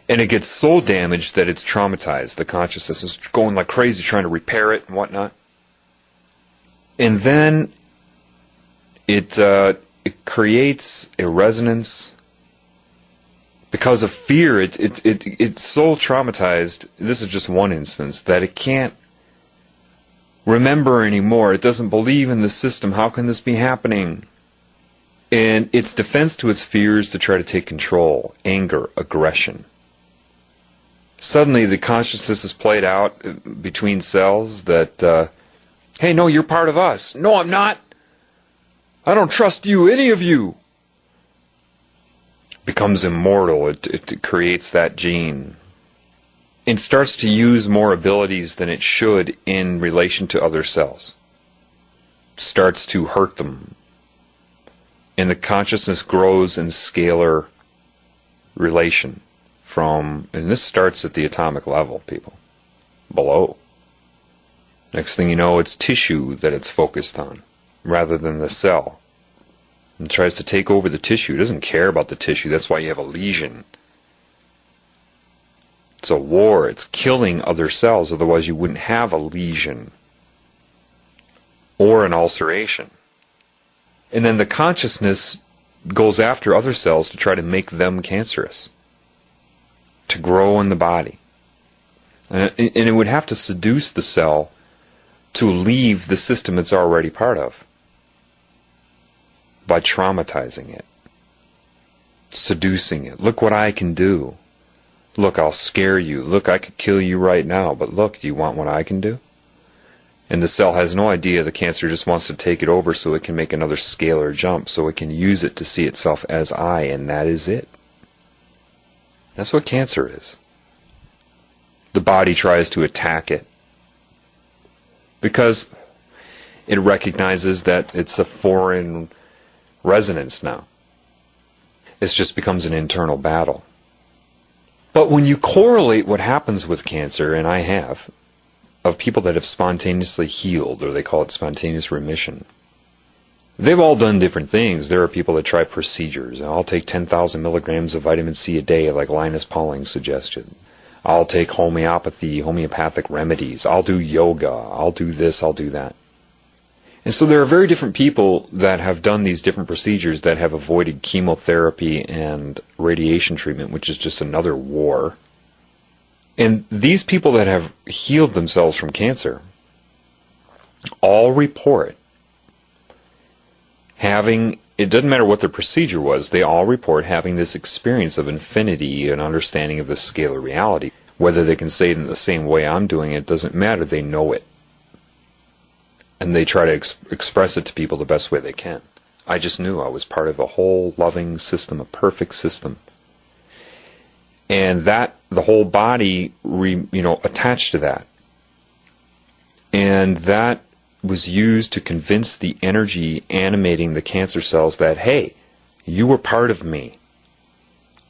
And it gets so damaged that it's traumatized. The consciousness is going like crazy trying to repair it and whatnot. And then it creates a resonance. Because of fear, it's so traumatized, this is just one instance, that it can't remember anymore. It doesn't believe in the system. How can this be happening? And its defense to its fears to try to take control, anger, aggression. Suddenly the consciousness is played out between cells that, hey, no, you're part of us. No, I'm not. I don't trust you, any of you. Becomes immortal. It creates that gene. It starts to use more abilities than it should in relation to other cells. Starts to hurt them. And the consciousness grows in scalar relation from, and this starts at the atomic level, people, below. Next thing you know, it's tissue that it's focused on, rather than the cell. And tries to take over the tissue. It doesn't care about the tissue. That's why you have a lesion. It's a war. It's killing other cells. Otherwise you wouldn't have a lesion or an ulceration. And then the consciousness goes after other cells to try to make them cancerous, to grow in the body. And it would have to seduce the cell to leave the system it's already part of by traumatizing it, seducing it. Look what I can do. Look, I'll scare you. Look, I could kill you right now, but look, do you want what I can do? And the cell has no idea. The cancer just wants to take it over so it can make another scalar jump, so it can use it to see itself as I, and that is it. That's what cancer is. The body tries to attack it because it recognizes that it's a foreign resonance now. It just becomes an internal battle. But when you correlate what happens with cancer, and I have, of people that have spontaneously healed, or they call it spontaneous remission, they've all done different things. There are people that try procedures. I'll take 10,000 milligrams of vitamin C a day, like Linus Pauling suggested. I'll take homeopathic remedies. I'll do yoga. I'll do this, I'll do that. And so there are very different people that have done these different procedures that have avoided chemotherapy and radiation treatment, which is just another war. And these people that have healed themselves from cancer all report having, it doesn't matter what their procedure was, they all report having this experience of infinity and understanding of the scalar reality. Whether they can say it in the same way I'm doing it doesn't matter, they know it. And they try to express it to people the best way they can. I just knew I was part of a whole loving system, a perfect system. And that, the whole body, attached to that. And that was used to convince the energy animating the cancer cells that, hey, you were part of me.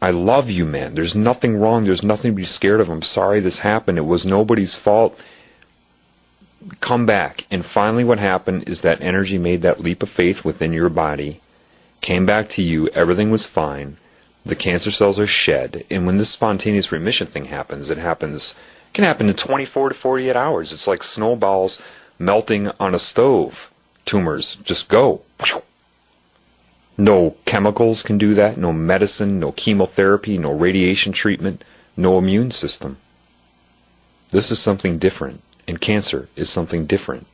I love you, man. There's nothing wrong. There's nothing to be scared of. I'm sorry this happened. It was nobody's fault. Come back. And finally what happened is that energy made that leap of faith within your body, came back to you, everything was fine, the cancer cells are shed, and when this spontaneous remission thing happens, it can happen in 24 to 48 hours. It's like snowballs melting on a stove. Tumors just go. No chemicals can do that, no medicine, no chemotherapy, no radiation treatment, no immune system. This is something different. And cancer is something different.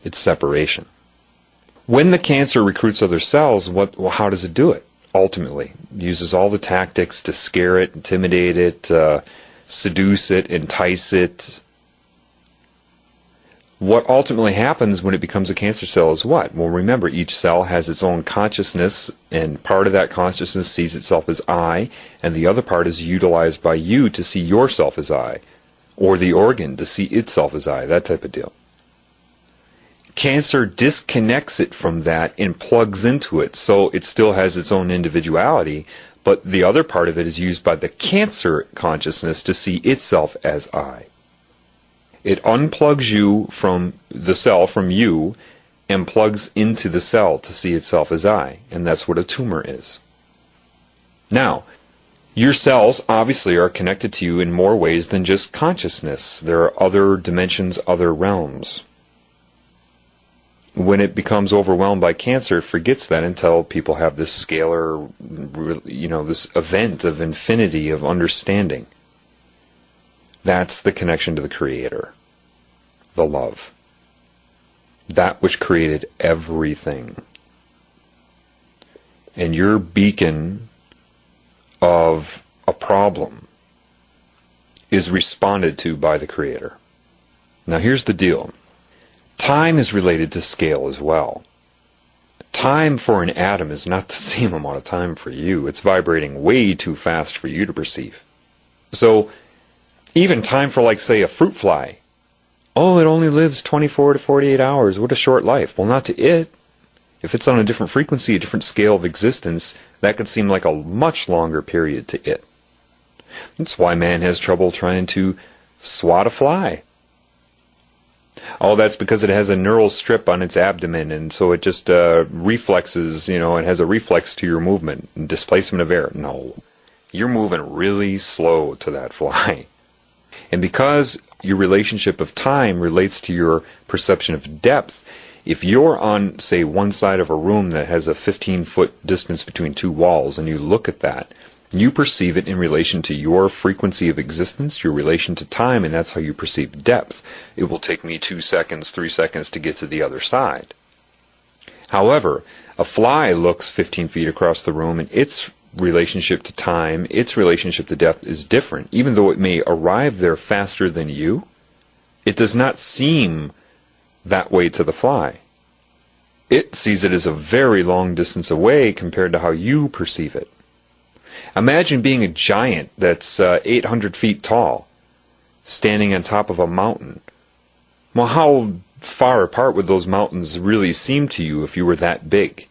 It's separation. When the cancer recruits other cells, how does it do it? Ultimately, it uses all the tactics to scare it, intimidate it, seduce it, entice it. What ultimately happens when it becomes a cancer cell is what? Well, remember, each cell has its own consciousness, and part of that consciousness sees itself as I, and the other part is utilized by you to see yourself as I. Or the organ to see itself as I, that type of deal. Cancer disconnects it from that and plugs into it, so it still has its own individuality, but the other part of it is used by the cancer consciousness to see itself as I. It unplugs you from the cell, from you, and plugs into the cell to see itself as I, and that's what a tumor is. Now, Your cells obviously are connected to you in more ways than just consciousness. There are other dimensions, other realms. When it becomes overwhelmed by cancer, it forgets that until people have this scalar, this event of infinity of understanding. That's the connection to the Creator, the love. That which created everything. And your beacon of a problem is responded to by the Creator. Now here's the deal. Time is related to scale as well. Time for an atom is not the same amount of time for you. It's vibrating way too fast for you to perceive. So even time for, like, say, a fruit fly. Oh, it only lives 24 to 48 hours. What a short life. Well, not to it. If it's on a different frequency, a different scale of existence, that could seem like a much longer period to it. That's why man has trouble trying to swat a fly. Oh, that's because it has a neural strip on its abdomen, and so it just reflexes, it has a reflex to your movement, and displacement of air. No, you're moving really slow to that fly. And because your relationship of time relates to your perception of depth, if you're on, say, one side of a room that has a 15-foot distance between two walls, and you look at that, you perceive it in relation to your frequency of existence, your relation to time, and that's how you perceive depth. It will take me 2 seconds, 3 seconds to get to the other side. However, a fly looks 15 feet across the room, and its relationship to time, its relationship to depth is different. Even though it may arrive there faster than you, it does not seem that way to the fly. It sees it as a very long distance away compared to how you perceive it. Imagine being a giant that's 800 feet tall, standing on top of a mountain. Well, how far apart would those mountains really seem to you if you were that big?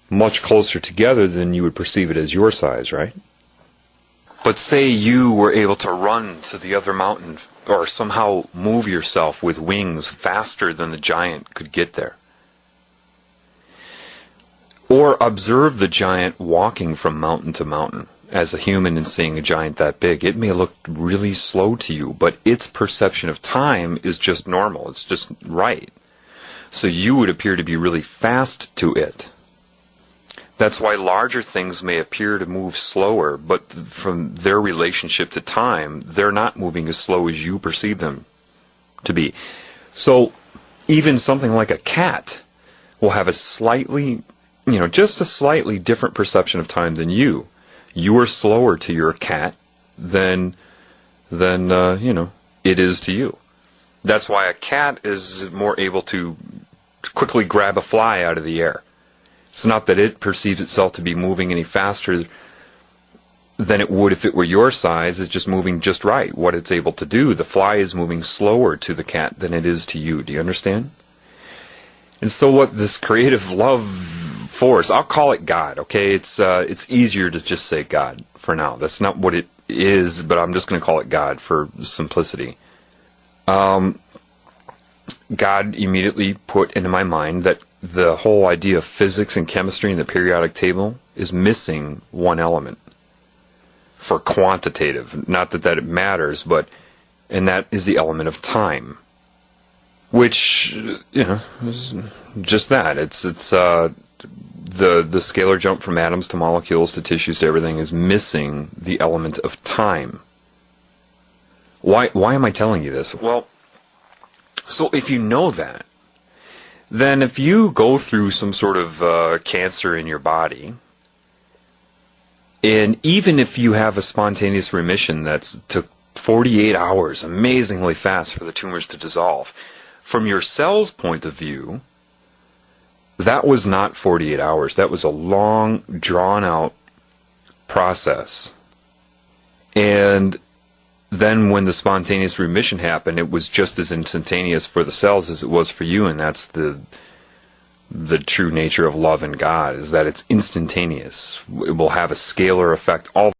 Much closer together than you would perceive it as your size, right? But say you were able to run to the other mountain, or somehow move yourself with wings faster than the giant could get there. Or observe the giant walking from mountain to mountain. As a human and seeing a giant that big, it may look really slow to you, but its perception of time is just normal. It's just right. So you would appear to be really fast to it. That's why larger things may appear to move slower, but from their relationship to time, they're not moving as slow as you perceive them to be. So even something like a cat will have a slightly, just a slightly different perception of time than you. You are slower to your cat than it is to you. That's why a cat is more able to quickly grab a fly out of the air. It's not that it perceives itself to be moving any faster than it would if it were your size. It's just moving just right, what it's able to do. The fly is moving slower to the cat than it is to you. Do you understand? And so what this creative love force, I'll call it God, okay? It's easier to just say God for now. That's not what it is, but I'm just going to call it God for simplicity. God immediately put into my mind that the whole idea of physics and chemistry and the periodic table is missing one element for quantitative. Not that it matters, and that is the element of time, which is just that. It's the scalar jump from atoms to molecules to tissues to everything is missing the element of time. Why am I telling you this? Well, so if you know that, then if you go through some sort of cancer in your body, and even if you have a spontaneous remission that took 48 hours, amazingly fast for the tumors to dissolve, from your cell's point of view, that was not 48 hours. That was a long, drawn-out process. And then when the spontaneous remission happened, it was just as instantaneous for the cells as it was for you, and that's the true nature of love and God, is that it's instantaneous. It will have a scalar effect all